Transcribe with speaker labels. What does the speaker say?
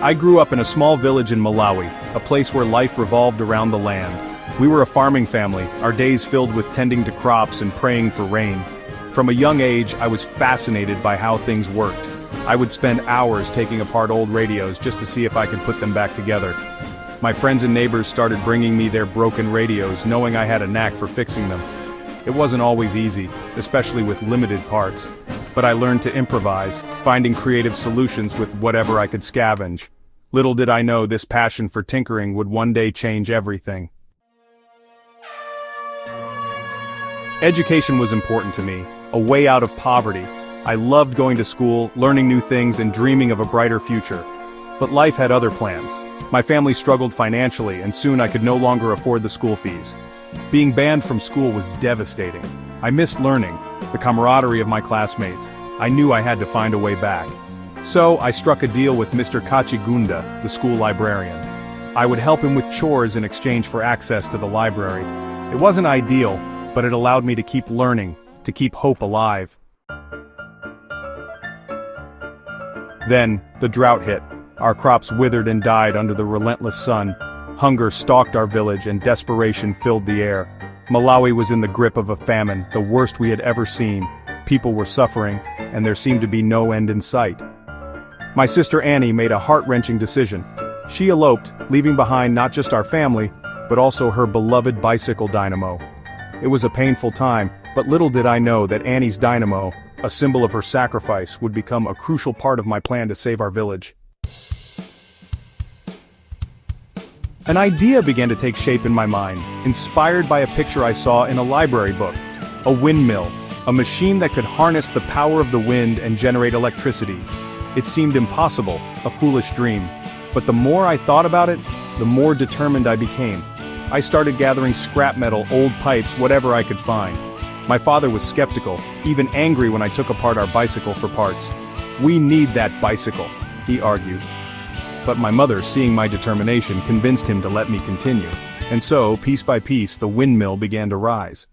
Speaker 1: I grew up in a small village in Malawi, a place where life revolved around the land. We were a farming family, our days filled with tending to crops and praying for rain. From a young age, I was fascinated by how things worked. I would spend hours taking apart old radios just to see if I could put them back together. My friends and neighbors started bringing me their broken radios, knowing I had a knack for fixing them. It wasn't always easy, especially with limited parts. But I learned to improvise, finding creative solutions with whatever I could scavenge. Little did I know this passion for tinkering would one day change everything. Education was important to me, a way out of poverty. I loved going to school, learning new things and dreaming of a brighter future. But life had other plans. My family struggled financially and soon I could no longer afford the school fees. Being banned from school was devastating. I missed learning, the camaraderie of my classmates. I knew I had to find a way back. So I struck a deal with Mr. Kachigunda, the school librarian. I would help him with chores in exchange for access to the library. It wasn't ideal, but it allowed me to keep learning, to keep hope alive. Then, the drought hit. Our crops withered and died under the relentless sun. Hunger stalked our village and desperation filled the air. Malawi was in the grip of a famine, the worst we had ever seen. People were suffering, and there seemed to be no end in sight. My sister Annie made a heart-wrenching decision. She eloped, leaving behind not just our family, but also her beloved bicycle dynamo. It was a painful time, but little did I know that Annie's dynamo, a symbol of her sacrifice, would become a crucial part of my plan to save our village. An idea began to take shape in my mind, inspired by a picture I saw in a library book. A windmill, a machine that could harness the power of the wind and generate electricity. It seemed impossible, a foolish dream. But the more I thought about it, the more determined I became. I started gathering scrap metal, old pipes, whatever I could find. My father was skeptical, even angry when I took apart our bicycle for parts. "We need that bicycle," he argued. But my mother, seeing my determination, convinced him to let me continue. And so, piece by piece, the windmill began to rise.